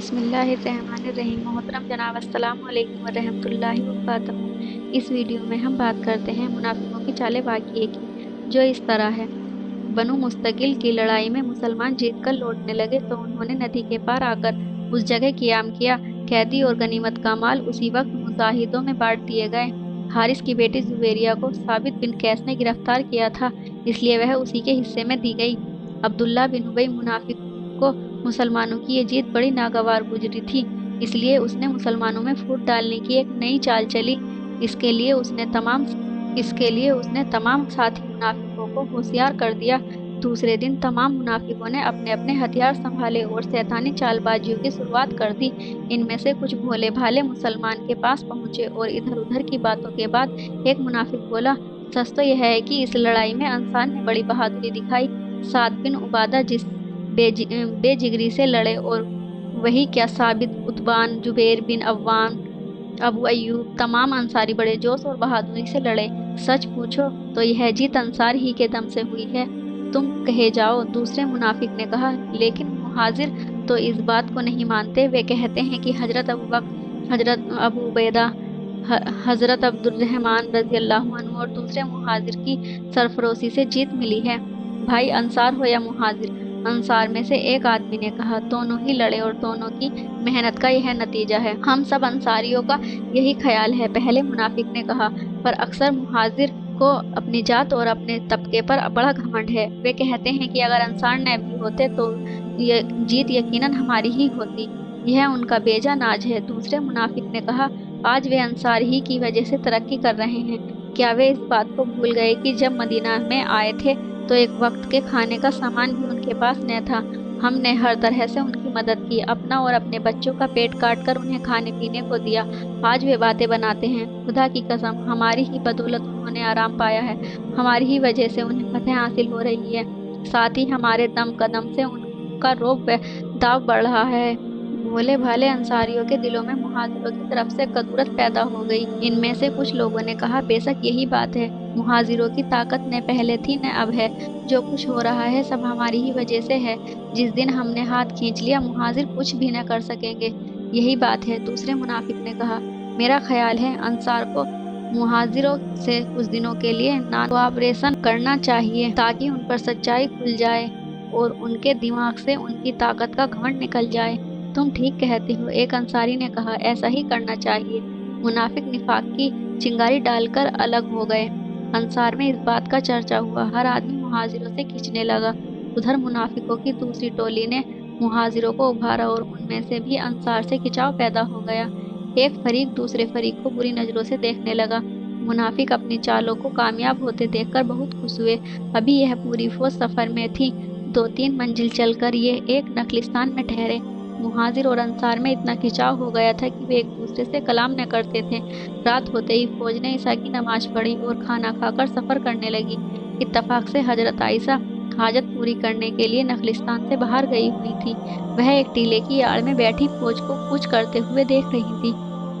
بسم اللہ الرحمن الرحیم۔ محترم جناب السلام علیکم ورحمۃ اللہ وبرکاتہ۔ اس ویڈیو میں ہم بات کرتے ہیں منافقوں کی چال واقعے کی، جو اس طرح ہے۔ بنو مستقل کی لڑائی میں مسلمان جیت کر لوٹنے لگے تو انہوں نے ندی کے پار آ کر اس جگہ قیام کیا۔ قیدی اور غنیمت کا مال اسی وقت مجاہدوں میں بانٹ دیے گئے۔ حارث کی بیٹی زبیریہ کو ثابت بن قیس نے گرفتار کیا تھا، اس لیے وہ اسی کے حصے میں دی گئی۔ عبداللہ بن ابی منافق کو مسلمانوں کی یہ جیت بڑی ناگوار گزری تھی، اس لیے اس نے مسلمانوں میں پھوٹ ڈالنے کی ایک نئی چال چلی۔ اس کے لیے اس نے تمام ساتھی منافقوں کو ہوشیار کر دیا۔ دوسرے دن تمام منافقوں نے اپنے اپنے ہتھیار سنبھالے اور شیطانی چال بازیوں کی شروعات کر دی۔ ان میں سے کچھ بھولے بھالے مسلمان کے پاس پہنچے اور ادھر ادھر کی باتوں کے بعد ایک منافق بولا، سچ تو یہ ہے کہ اس لڑائی میں انصار نے بڑی بہادری دکھائی۔ سعد بن عبادہ جس بے جگری سے لڑے، اور وہی کیا ثابت، عتبان، زبیر بن عوام، ابو ایوب، تمام انصاری بڑے جوش اور بہادری سے لڑے۔ سچ پوچھو تو یہ جیت انصار ہی کے دم سے ہوئی ہے، تم کہے جاؤ۔ دوسرے منافق نے کہا، لیکن مہاجر تو اس بات کو نہیں مانتے، وہ کہتے ہیں کہ حضرت ابوبکر، حضرت ابو عبیدہ، حضرت عبد الرحمن رضی اللہ عنہ اور دوسرے مہاجر کی سرفروشی سے جیت ملی ہے۔ بھائی انصار ہو یا مہاجر؟ انصار میں سے ایک آدمی نے کہا، دونوں ہی لڑے اور دونوں کی محنت کا یہ نتیجہ ہے۔ ہم سب انصاریوں کا یہی خیال ہے۔ پہلے منافق نے کہا، پر اکثر مہاجر کو اپنی ذات اور اپنے طبقے پر بڑا گھمنڈ ہے۔ وہ کہتے ہیں کہ اگر انصار نہ بھی ہوتے تو یہ جیت یقیناً ہماری ہی ہوتی۔ یہ ان کا بیجا ناز ہے۔ دوسرے منافق نے کہا، آج وہ انصار ہی کی وجہ سے ترقی کر رہے ہیں۔ کیا وہ اس بات کو بھول گئے کہ جب مدینہ میں آئے تھے تو ایک وقت کے کھانے کا سامان بھی ان کے پاس نہ تھا؟ ہم نے ہر طرح سے ان کی مدد کی، اپنا اور اپنے بچوں کا پیٹ کاٹ کر انہیں کھانے پینے کو دیا۔ آج وہ باتیں بناتے ہیں، خدا کی قسم ہماری ہی بدولت انہوں نے آرام پایا ہے، ہماری ہی وجہ سے انہیں فتح حاصل ہو رہی ہے، ساتھ ہی ہمارے دم قدم سے ان کا رعب و داو بڑھ رہا ہے۔ بھولے بھالے انصاریوں کے دلوں میں مہاجروں کی طرف سے کدورت پیدا ہو گئی۔ ان میں سے کچھ لوگوں نے کہا، بے شک یہی بات ہے، مہاجروں کی طاقت نہ پہلے تھی نہ اب ہے، جو کچھ ہو رہا ہے سب ہماری ہی وجہ سے ہے۔ جس دن ہم نے ہاتھ کھینچ لیا مہاجر کچھ بھی نہ کر سکیں گے، یہی بات ہے۔ دوسرے منافق نے کہا، میرا خیال ہے انصار کو مہاجروں سے کچھ دنوں کے لیے نان کوآپریشن کرنا چاہیے، تاکہ ان پر سچائی کھل جائے اور ان کے دماغ سے ان کی طاقت کا گھمنڈ نکل جائے۔ تم ٹھیک کہتے ہو، ایک انصاری نے کہا، ایسا ہی کرنا چاہیے۔ منافق نفاق کی چنگاری ڈال کر الگ ہو گئے۔ انصار میں اس بات کا چرچا ہوا، ہر آدمی مہاجروں سے کھینچنے لگا۔ ادھر منافقوں کی دوسری ٹولی نے مہاجروں کو ابھارا اور ان میں سے بھی انصار سے کھچاؤ پیدا ہو گیا۔ ایک فریق دوسرے فریق کو بری نظروں سے دیکھنے لگا۔ منافق اپنی چالوں کو کامیاب ہوتے دیکھ کر بہت خوش ہوئے۔ ابھی یہ پوری فوج سفر میں تھی، 2-3 منزل چل کر یہ ایک نخلستان میں ٹھہرے۔ مہاجر اور انصار میں اتنا کھچاؤ ہو گیا تھا کہ وہ ایک دوسرے سے کلام نہ کرتے تھے۔ رات ہوتے ہی فوج نے عشاء کی نماز پڑھی اور کھانا کھا کر سفر کرنے لگی۔ اتفاق سے حضرت عائشہ حاجت پوری کرنے کے لیے نخلستان سے باہر گئی ہوئی تھی۔ وہ ایک ٹیلے کی آڑ میں بیٹھی فوج کو کوچ کرتے ہوئے دیکھ رہی تھی۔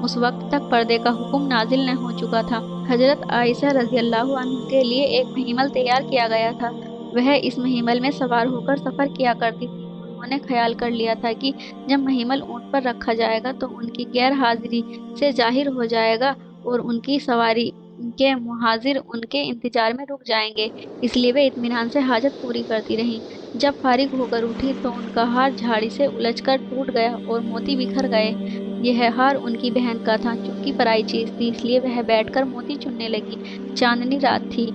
اس وقت تک پردے کا حکم نازل نہ ہو چکا تھا۔ حضرت عائشہ رضی اللہ عنہ کے لیے ایک مہمل تیار کیا گیا تھا۔ وہ اس مہمل میں سوار ہو کر سفر کیا کرتی تھی۔ انہوں نے خیال کر لیا تھا کہ جب مہمل اونٹ پر رکھا جائے گا تو ان کی غیر حاضری سے ظاہر ہو جائے گا اور ان کی سواری کے مہاجر ان کے انتظار میں رک جائیں گے، اس لیے وہ اطمینان سے حاجت پوری کرتی رہیں۔ جب فارغ ہو کر اٹھی تو ان کا ہار جھاڑی سے الجھ کر ٹوٹ گیا اور موتی بکھر گئے۔ یہ ہار ان کی بہن کا تھا، چونکہ پرائی چیز تھی اس لیے وہ بیٹھ کر موتی چننے لگی۔ چاندنی رات تھی،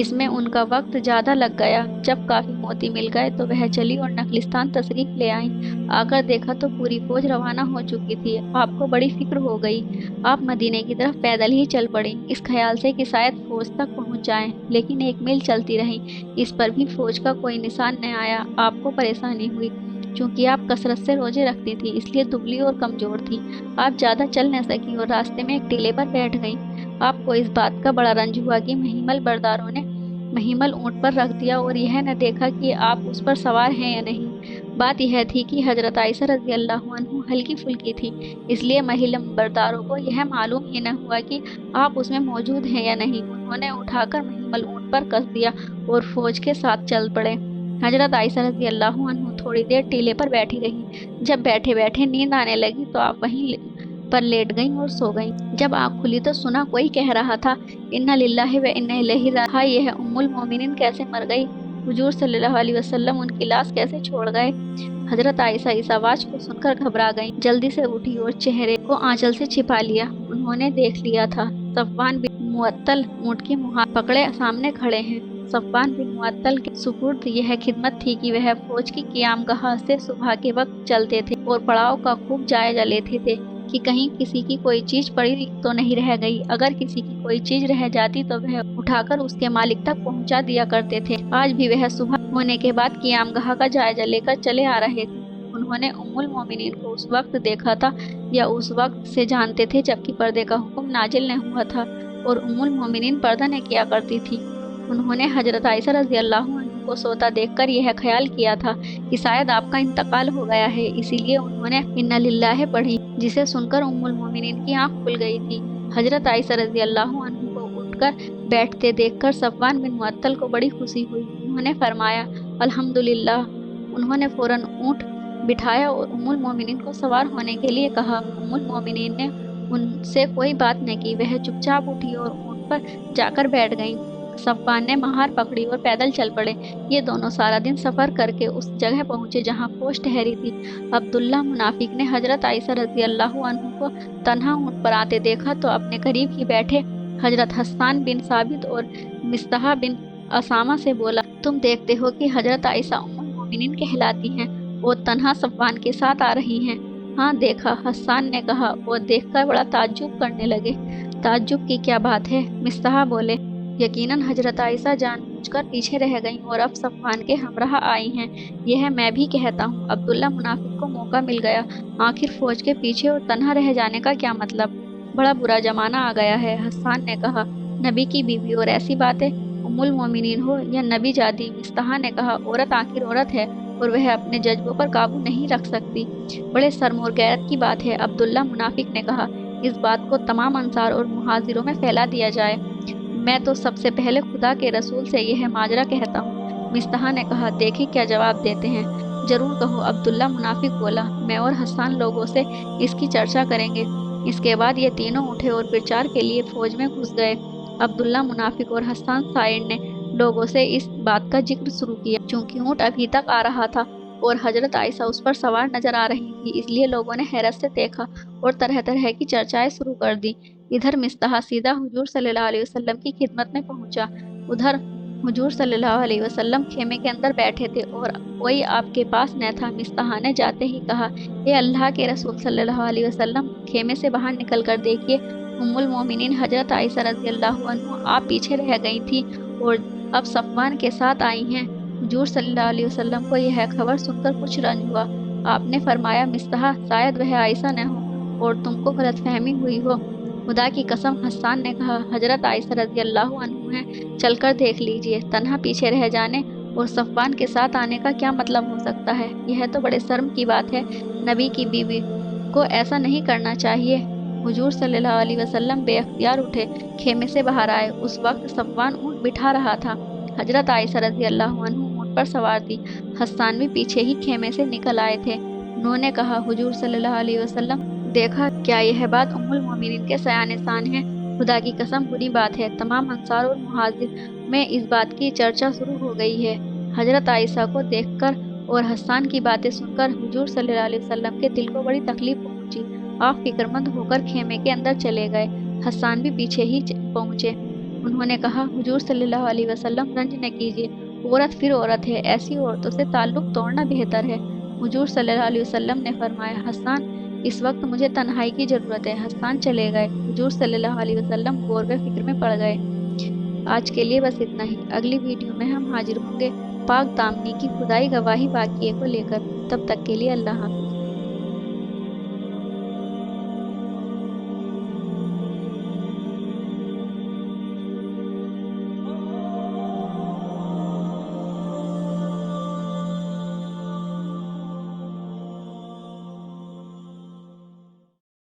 اس میں ان کا وقت زیادہ لگ گیا۔ جب کافی موتی مل گئے تو وہ چلی اور نخلستان تشریف لے آئیں۔ آ کر دیکھا تو پوری فوج روانہ ہو چکی تھی۔ آپ کو بڑی فکر ہو گئی، آپ مدینے کی طرف پیدل ہی چل پڑیں، اس خیال سے کہ شاید فوج تک پہنچ جائیں، لیکن 1 میل چلتی رہیں، اس پر بھی فوج کا کوئی نشان نہ آیا۔ آپ کو پریشانی ہوئی، چونکہ آپ کثرت سے روزے رکھتی تھیں، اس لیے دبلی اور کمزور تھیں۔ آپ زیادہ چل نہ سکیں اور راستے میں ایک ٹیلے پر بیٹھ گئیں۔ آپ کو اس بات کا بڑا رنج ہوا کہ مہمل برداروں نے مہمل اونٹ پر رکھ دیا اور یہ نہ دیکھا کہ آپ اس پر سوار ہیں یا نہیں۔ بات یہ تھی کہ حضرت عائشہ رضی اللہ عنہ ہلکی پھلکی تھی، اس لیے مہمل برداروں کو یہ معلوم ہی نہ ہوا کہ آپ اس میں موجود ہیں یا نہیں۔ انہوں نے اٹھا کر مہمل اونٹ پر کس دیا اور فوج کے ساتھ چل پڑے۔ حضرت عائشہ رضی اللہ عنہ थोड़ी देर टीले पर बैठी रही। जब बैठे बैठे नींद आने लगी तो आप वहीं पर लेट गईं और सो गईं। जब आँख खुली तो सुना कोई कह रहा था, इन्ना लिल्लाहि व इन्ना इलैहि राजिऊन। यह उम्मुल मोमिनीन कैसे मर गई? हुजूर सल्लल्लाहु अलैहि वसल्लम उनकी लाश कैसे छोड़ गए? हजरत आयशा इस आवाज को सुनकर घबरा गईं। जल्दी से उठी और चेहरे को आंचल से छिपा लिया। उन्होंने देख लिया था सफवान बिन मुअत्तल ऊँट की मुहार पकड़े सामने खड़े हैं। सफवान बिन मुअत्तल के सुपुर्द यह खिदमत थी कि वह फौज की क़ियामगाह से सुबह के वक्त चलते थे और पड़ाव का खूब जायजा लेते थे कि कहीं किसी की कोई चीज पड़ी तो नहीं रह गई। अगर किसी की कोई चीज रह जाती तो वह उठाकर उसके मालिक तक पहुंचा दिया करते थे। आज भी वह सुबह होने के बाद क़ियामगाह का जायजा लेकर चले आ रहे थे। उन्होंने उम्मुल मोमिनीन को उस वक्त देखा था या उस वक्त से जानते थे जबकि पर्दे का हुक्म नाजिल नहीं हुआ था और उम्मुल मोमिनीन पर्दा न किया करती थी। उन्होंने हजरत आयशा रज़ी अल्लाहु अन्हा को सोता देखकर यह ख्याल किया था कि शायद आपका इंतकाल हो गया है, इसीलिए उन्होंने इन्ना लिल्लाहि पढ़ी, जिसे सुनकर उम्मुल मोमिनीन की आंख खुल गई थी। हजरत आयशा रज़ी अल्लाहु अन्हा को उठकर बैठते देखकर सफवान बिन मुअत्तल को बड़ी खुशी हुई। उन्होंने फरमाया अल्हम्दुलिल्लाह। उन्होंने फौरन ऊँट बिठाया और उम्मुल मोमिनीन को सवार होने के लिए कहा। उम्मुल मोमिनीन ने उनसे कोई बात न की। वह चुपचाप उठी और ऊँट पर जाकर बैठ गईं। सफवान ने महार पकड़ी और पैदल चल पड़े। ये दोनों सारा दिन सफर करके उस जगह पहुंचे जहां फौज ठहरी थी। अब्दुल्ला मुनाफिक ने हजरत आयशा रज़ी अल्लाहु अन्हा को तन्हा ऊँट पर आते देखा तो अपने करीब ही बैठे हजरत हस्सान बिन साबित और मिस्तहा बिन असामा से बोला, तुम देखते हो कि हजरत आयशा उम्मुल मोमिनीन कहलाती हैं और तन्हा सफवान के साथ आ रही हैं। हाँ देखा, हस्सान ने कहा और देखकर बड़ा ताज्जुब करने लगे। ताज्जुब की क्या बात है? मिस्तहा बोले, यकीनन हजरत आयशा जानबूझकर पीछे रह गईं और अब सफवान के हमराह आई हैं। यह मैं भी कहता हूँ। अब्दुल्ला मुनाफिक को मौका मिल गया। आखिर फौज के पीछे और तन्हा रह जाने का क्या मतलब? बड़ा बुरा जमाना आ गया है। हस्सान ने कहा, नबी की बीवी और ऐसी बातें, उम्मुल मोमिनीन हो या नबी जादी। मिस्तहा ने कहा, औरत आखिर औरत है और वह अपने जज्बों पर काबू नहीं रख सकती। बड़े शर्म और गैरत की बात है। अब्दुल्ला मुनाफिक ने कहा, इस बात को तमाम अंसार और मुहाजिरों में फैला दिया जाए। मैं तो सबसे पहले खुदा के रसूल से यह माजरा कहता हूँ। मिस्तहा ने कहा, देखिए क्या जवाब देते हैं। जरूर कहो। अब्दुल्ला मुनाफिक बोला, मैं और हस्सान लोगों से इसकी चर्चा करेंगे। इसके बाद ये तीनों उठे और प्रचार के लिए फौज में घुस गए। अब्दुल्ला मुनाफिक और हस्सान साइड ने लोगों से इस बात का जिक्र शुरू किया। चूंकि ऊँट अभी तक आ रहा था और हजरत आयशा उस पर सवार नजर आ रही थी, इसलिए लोगों ने हैरत से देखा और तरह तरह की चर्चाएं शुरू कर दी। इधर मिस्तहा सीधा हुजूर सल्लल्लाहु अलैहि वसल्लम की खिदमत में पहुंचा। उधर हुजूर सल्लल्लाहु अलैहि वसल्लम खेमे के अंदर बैठे थे और कोई आपके पास न था। मिस्तहा ने जाते ही कहा, ए अल्लाह के रसूल सल्लल्लाहु अलैहि वसल्लम, खेमे से बाहर निकल कर देखिए, उम्मुल मोमिनीन हजरत आयशा रज़ी अल्लाहु अन्हा आप पीछे रह गई थी और अब सफवान के साथ आई हैं। हुजूर सल्लल्लाहु अलैहि वसल्लम को यह खबर सुनकर कुछ रंज हुआ। आपने फरमाया, मिस्तहा, शायद वह आयशा न हो और तुमको गलतफहमी हुई हो। खुदा की कसम, हस्सान ने कहा, हजरत आयशा रज़ी अल्लाहु अन्हा है, चलकर देख लीजिए। तन्हा पीछे रह जाने और सफवान के साथ आने का क्या मतलब हो सकता है? यह तो बड़े शर्म की बात है। नबी की बीवी को ऐसा नहीं करना चाहिए। हुजूर सल्लल्लाहु अलैहि वसल्लम बेअख्तियार उठे, खेमे से बाहर आए। उस वक्त सफवान ऊँट बिठा रहा था। हजरत आयशा रज़ी अल्लाहु अन्हा ऊँट पर सवार थी। हस्सान भी पीछे ही खेमे से निकल आए थे। उन्होंने कहा, हुजूर सल्लल्लाहु अलैहि वसल्लम, देखा क्या यह बात उम्मुल मोमिनीन के सयाने शान है? खुदा की कसम बुरी बात है। तमाम अंसार और मुहाजिर में इस बात की चर्चा शुरू हो गई है। हजरत आयशा को देखकर और हस्सान की बातें सुनकर हुजूर सल्लल्लाहु अलैहि वसल्लम के दिल को बड़ी तकलीफ पहुंची। आप फिक्रमंद होकर खेमे के अंदर चले गए। हस्सान भी पीछे ही पहुंचे। उन्होंने कहा, हुजूर सल्लल्लाहु अलैहि वसल्लम, रंज न कीजिए, औरत फिर औरत है, ऐसी औरतों से ताल्लुक तोड़ना बेहतर है। हुजूर सल्लल्लाहु अलैहि वसल्लम ने फरमाया, हस्सान, इस वक्त मुझे तन्हाई की जरूरत है। हस्सान चले गए। हुजूर सल्लल्लाहु अलैहि वसल्लम गौर व फिक्र में पड़ गए। आज के लिए बस इतना ही। अगली वीडियो में हम हाजिर होंगे पाक दामनी की खुदाई गवाही वाक़िए को लेकर। तब तक के लिए अल्लाह हाफ़िज़।